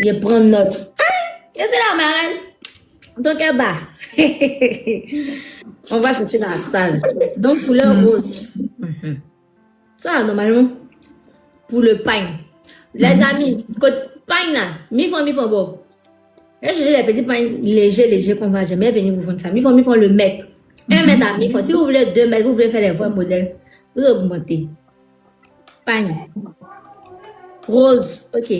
Je prends note. Et c'est la marraine. Donc, elle bat. On va chercher la salle. Donc, couleur rose. Ça, normalement, pour le pain. Les amis, côté pain là, mi font bon. Je cherche les petits pains légers qu'on va jamais venir vous vendre ça. Mi font le mètre. 1 mètre à mi font. Si vous voulez 2 mètres, vous voulez faire les vrais modèles, vous augmentez. Pain. Rose, ok.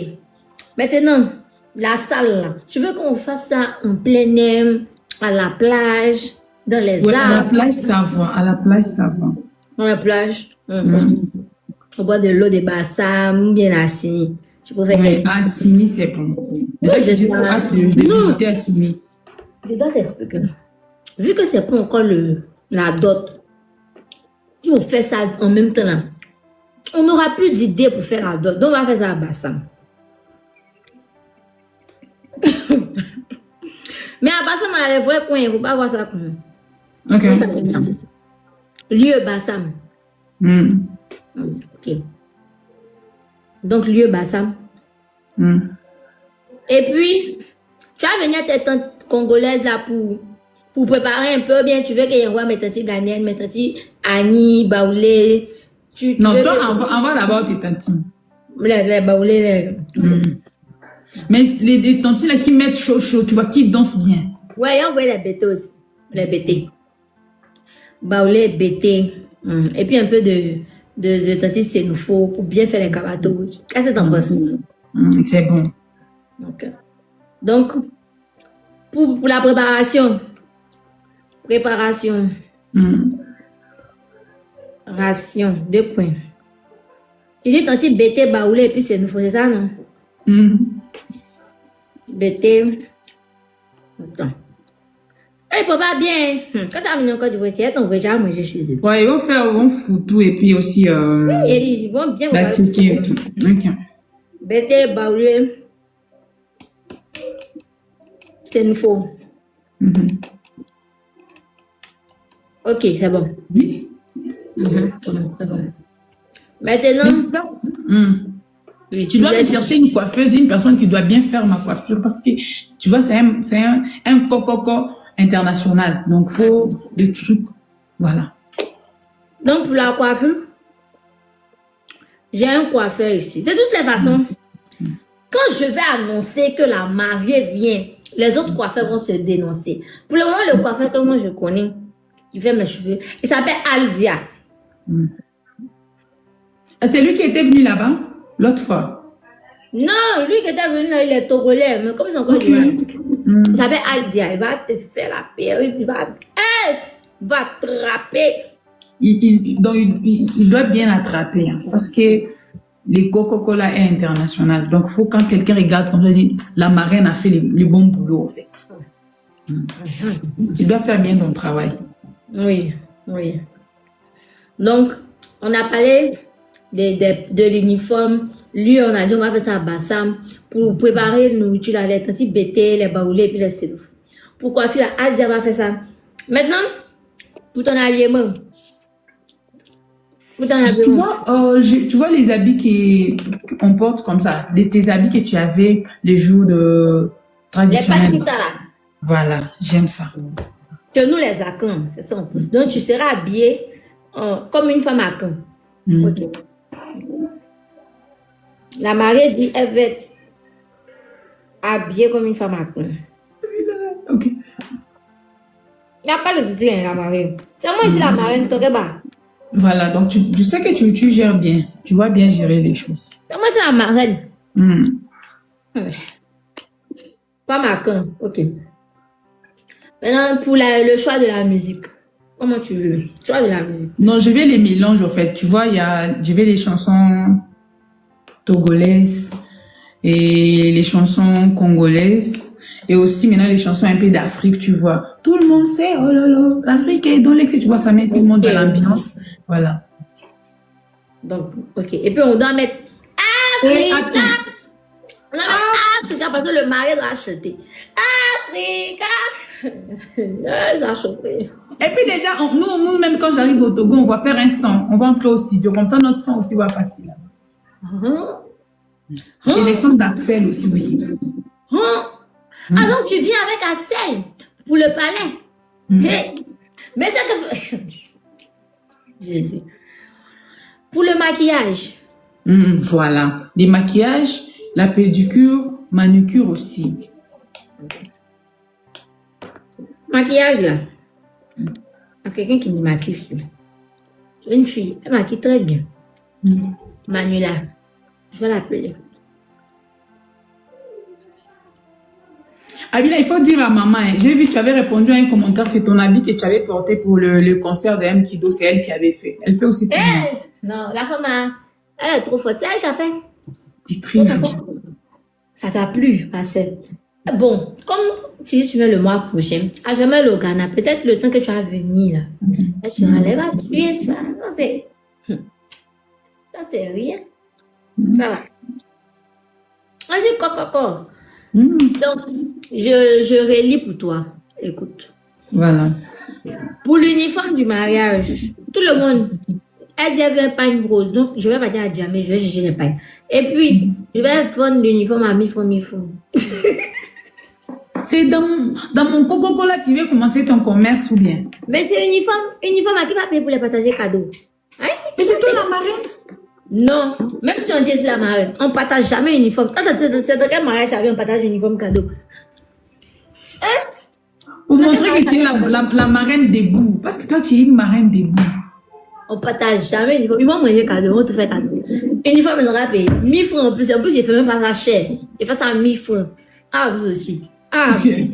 Maintenant, la salle là. Je veux qu'on fasse ça en plein air, à la plage, dans les arbres. À la plage, ça va. À la plage, ça va. Dans la plage. Au bord de l'eau des bassins, bien assis. Je préfère. Oui, Assini, c'est bon. Déjà, je suis hâte de visiter Assini. Je dois t'expliquer. Vu que c'est pas encore la dot, si on fait ça en même temps là, on n'aura plus d'idées pour faire la dot. Donc, on va faire ça à Bassam. Mais à Bassam, on a les vrais coins. Il ne faut pas voir ça comme. Ok. Lieu Bassam. Ok. Donc, lieu Bassam. Et puis, tu vas venir tes tantes congolaises là pour préparer un peu bien. Tu veux qu'il y ait mes tantes ghanéennes, mes tantes Annie, Baoulé. Non, toi, envoie d'abord tes tantines. Les Baoulé. Mais les tantines là qui mettent chaud, tu vois, qui dansent bien. Ouais, on voit les bêtés aussi. Les bêtés. Baoulé, bêtés. Et puis un peu de tantines Sénoufo pour bien faire les cabatos. Qu'est-ce que t'en penses? C'est bon. Donc, pour la préparation. Ration, 2 points. Tu dis tantine bêté, baoulé, et puis Sénoufo, c'est ça, non? Bêté. Attends. Il faut pas bien. Quand tu as venu encore du voici, ton déjà manger chez eux. Ouais, ils vont faire un foutou et puis aussi ils vont bien la ticket et tout. Ok. Bêté, baoulé. C'est une faux. Ok, c'est bon. Oui. C'est bon. Maintenant. Oui, tu dois me chercher une coiffeuse, une personne qui doit bien faire ma coiffure parce que tu vois, c'est un coco international. Donc, faut des trucs. Voilà. Donc, pour la coiffure, j'ai un coiffeur ici. De toutes les façons, quand je vais annoncer que la mariée vient, les autres coiffeurs vont se dénoncer. Pour le moment, le coiffeur que moi je connais, qui fait mes cheveux, il s'appelle Aldia. C'est lui qui était venu là-bas l'autre fois? Non, lui qui était venu là, il est togolais, mais comme ils sont encore il s'appelle Aldia. Il va te faire la perruque, il va attraper. Donc, il doit bien attraper, hein, parce que les Coca-Cola est international. Donc, faut quand quelqu'un regarde, comme ça, dit, la marraine a fait le bon boulot, en fait. Tu dois faire bien ton travail. Oui. Donc, on a parlé de l'uniforme. Lui, on a dit, on va faire ça à Bassam pour préparer le nourriture, les tantis bêtés, les baoulés, puis les sédouf. Pourquoi la Aldia va faire ça? Maintenant, pour ton habillement. Tu vois les habits qu'on porte comme ça, tes habits que tu avais les jours de traditionnels. Les là. Voilà, j'aime ça. Que nous les acons, c'est ça. Donc tu seras habillé comme une femme acon. Ok. La mariée dit elle va être habillée comme une femme acon. Ok. Il n'y a pas de souci, la mariée. C'est moi ici la mariée, tu bas. Voilà, donc tu sais que tu gères bien. Tu vois bien gérer les choses. Moi, c'est la marraine. Pas ma con. Ok. Maintenant, pour le choix de la musique. Comment tu veux? Choix de la musique. Non, je vais les mélanger, en fait. Tu vois, je vais les chansons togolaises et les chansons congolaises. Et aussi, maintenant, les chansons un peu d'Afrique, tu vois. Tout le monde sait, oh là là, l'Afrique est dans l'excès, tu vois, ça met tout le monde dans l'ambiance. Voilà. Donc, ok. Et puis, on doit mettre Africa. On doit mettre Africa parce que le mari doit acheter. Africa. Ça a chauffé. Et puis déjà, nous, même quand j'arrive au Togo, on va faire un son. On va entrer au studio. Comme ça, notre son aussi va passer là. Et les sons d'Axel aussi, oui. Hein? Ah donc tu viens avec Axel pour le palais. Hey, mais ça te... Jésus. Pour le maquillage. Voilà. Les maquillages, la pédicure, manucure aussi. Maquillage là. Il y a quelqu'un qui me maquille. Une fille, elle maquille très bien. Manuela. Je vais l'appeler. Abila, il faut dire à maman, hein, j'ai vu que tu avais répondu à un commentaire que ton habit que tu avais porté pour le concert de M. Kido, c'est elle qui avait fait. Elle fait aussi pour moi. Non, la femme, elle est trop forte. C'est elle qui a fait. C'est très joli. Ça t'a plu, parce que... Bon, comme si tu viens le mois prochain, à jamais le Ghana, peut-être le temps que tu vas venir là, elle se relève à tuer ça. Ça, c'est rien. Ça va. On dit coco. Donc, je relis pour toi. Écoute. Voilà. Pour l'uniforme du mariage, tout le monde, elle dit elle veut un pagne rose. Donc, je vais pas dire à jamais, je vais chercher les pagnes. Et puis, je vais vendre l'uniforme à 1000 francs. C'est dans mon coco là, tu veux commencer ton commerce ou bien? Mais c'est uniforme à qui va payer pour les partager cadeaux. Hein? Mais c'est toi la marraine? Non, même si on dit c'est la marraine, on partage jamais uniforme. C'est dans quel mariage on partage uniforme cadeau? Hein? Pour montrer que tu es la marraine debout. Parce que toi, tu es une marraine debout. On partage jamais uniforme. Ils vont manger cadeau, on va te faire cadeau. Uniforme, on aura payé 1000 francs en plus. En plus, il fait même pas ça cher. Il fait ça à 1000 francs. Ah, vous aussi. Ah. Okay.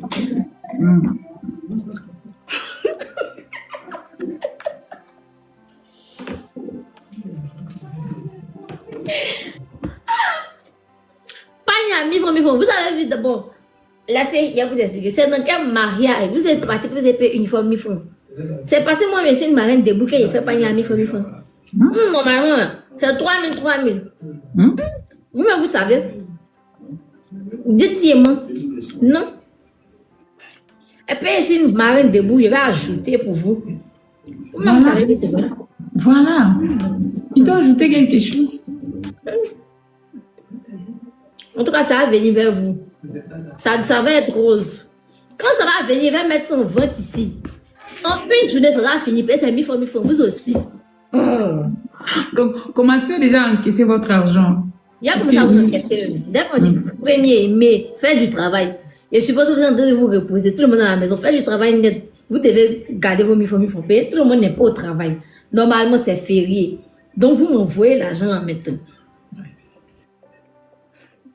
Pagne à 1000 francs. Vous avez vu d'abord. Là, il y a vous expliquer. C'est dans quel mariage vous êtes parti pour vous avez payé uniforme 1000 francs. C'est passé, moi, je suis une marraine de bouquet, il fait panier à 1000 francs. Normalement, c'est 3000. Vous-même, vous savez. Dites-moi. Non. Et puis, je suis une marraine debout, je vais ajouter pour vous. Comment vous savez? Voilà. Tu dois ajouter quelque chose. En tout cas, ça va venir vers vous. Ça va être rose. Quand ça va venir, il va mettre son vente ici. En une journée, ça va finir. C'est 1000 francs, vous aussi. Donc, commencez déjà à encaisser votre argent. Il y a comme ça, vous encaissez. Dès qu'on dit 1er mai, faites du travail. Et je suppose que vous êtes en train de vous reposer. Tout le monde dans la maison, faites du travail net. Vous devez garder vos 1000 francs payer. Tout le monde n'est pas au travail. Normalement, c'est férié. Donc, vous m'envoyez l'argent en maintenant.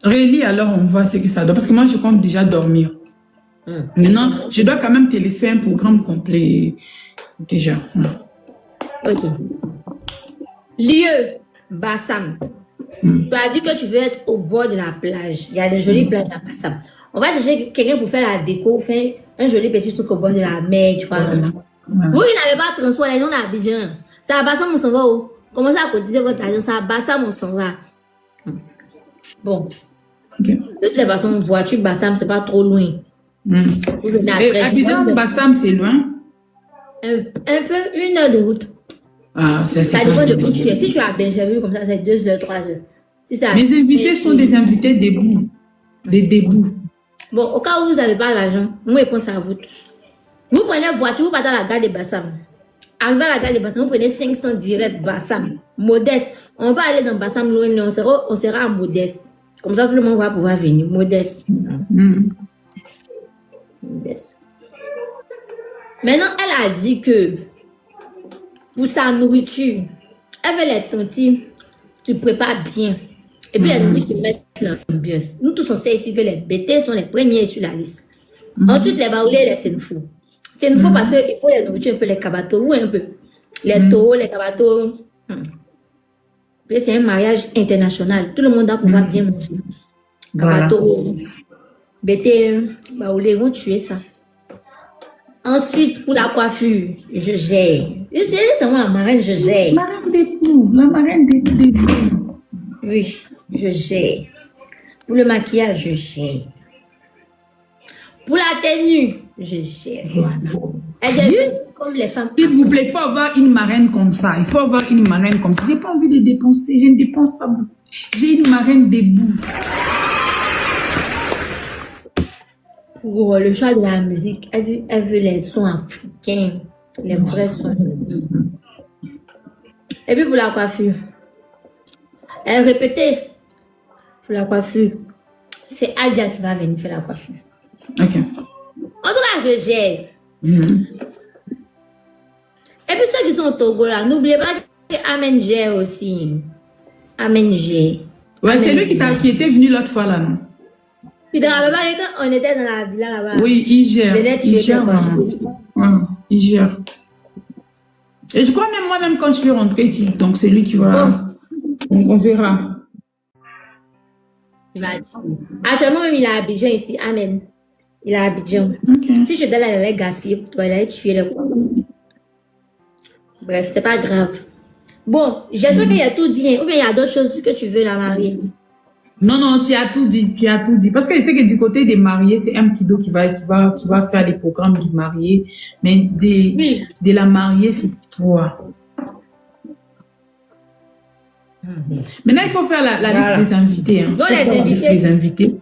Relis, alors on voit ce que ça donne. Parce que moi, je compte déjà dormir. Maintenant, je dois quand même te laisser un programme complet déjà. Ok. Lieu, Bassam. Tu as dit que tu veux être au bord de la plage. Il y a des jolies plages à Bassam. On va chercher quelqu'un pour faire la déco, faire un joli petit truc au bord de la mer, tu vois. Vous qui n'avez pas de transport, les gens d'Abidjan. C'est à Bassam, on s'en va où? Commencez à cotiser votre argent, c'est à Bassam, on s'en va. Bon. De toutes les façons, voiture, Bassam, c'est pas trop loin. Abidjan, Bassam, c'est loin? Un peu, 1 heure de route. Ah, c'est ça dépend de où tu es. Si tu es à Benjamin, comme ça, c'est 2 heures, 3 heures. Si ça, mes invités sont des invités debout. Des debout. Bon, au cas où vous n'avez pas l'argent, moi, je pense à vous tous. Vous prenez la voiture, vous partez à la gare de Bassam. Arrivez à la gare de Bassam, vous prenez 500 direct Bassam. Modeste. On va aller dans Bassam loin, on sera à Modeste. Comme ça, tout le monde va pouvoir venir. Modeste. Modeste. Maintenant, elle a dit que pour sa nourriture, elle veut les tantis qui préparent bien. Et puis les tantis qui mettent l'ambiance. Nous tous on sait ici que les bêtés sont les premiers sur la liste. Ensuite, les baoulés et les sénfous. Sénfous parce qu'il faut les nourritures un peu, les kabatos un peu. Les taureaux, les kabatos. Puis c'est un mariage international. Tout le monde doit pouvoir bien manger. Kabato, bêtés, baoulés vont tuer ça. Ensuite, pour la coiffure, je gère. C'est moi la marraine, je gère. Marraine debout, la marraine debout. Oui, je gère. Pour le maquillage, je gère. Pour la tenue, je gère. Elle devient comme les femmes. S'il vous plaît, il faut avoir une marraine comme ça. Il faut avoir une marraine comme ça. J'ai pas envie de dépenser. Je ne dépense pas beaucoup. J'ai une marraine debout. pour le choix de la musique, elle veut les sons africains, les vrais sons. Et puis pour la coiffure, elle répétait pour la coiffure. C'est Adia qui va venir faire la coiffure. Ok. En tout cas, je gère. Et puis ceux qui sont au Togo là, n'oubliez pas que Amen gère aussi. Amen gère. Ouais, c'est lui qui était venu l'autre fois là, non? Tu te rappelles pas quand on était dans la villa là-bas? Oui, il gère. Il gère, maman. Il gère. Et je crois même moi-même quand je vais rentrer ici, donc c'est lui qui va. On verra. Actuellement même il a Abidjan ici. Amen. Il a Abidjan. Ok. Si je te l'allais gaspiller pour toi, il allait tuer le coup. Bref, c'est pas grave. Bon, j'espère qu'il y a tout dit. Ou bien il y a d'autres choses que tu veux la marier. Non, tu as tout dit, Parce que je sais que du côté des mariés, c'est M. Kido qui va faire des programmes du marié. Mais de la mariée, c'est toi. Maintenant, il faut faire la liste des invités. Hein. Donc, les invités.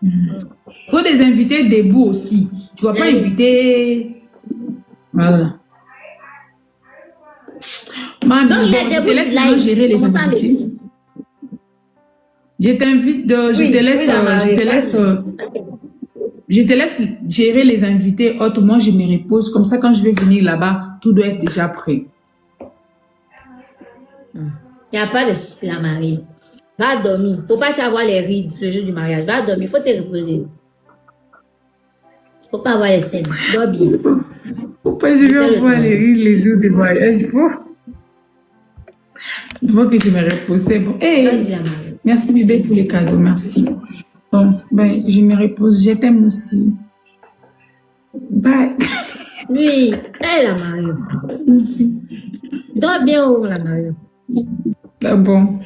Il faut des invités debout aussi. Tu ne vas pas inviter... Voilà. Mamie, donc, je te laisse maintenant gérer les invités. Je te laisse gérer les invités. Autrement, je me repose. Comme ça, quand je vais venir là-bas, tout doit être déjà prêt. Il n'y a pas de souci, la mariée. Va dormir. Faut pas avoir les rides le jour du mariage. Va dormir. Faut te reposer. Faut pas avoir les scènes. Dors bien. Pourquoi je vais avoir les rides les jours du mariage? Il faut que je me repose. C'est bon. Hey, merci bébé pour les cadeaux. Merci. Bon, ben, je me repose. Je t'aime aussi. Bye. Oui, elle la mariée. Merci. Dors bien, la mariée. Ah bon.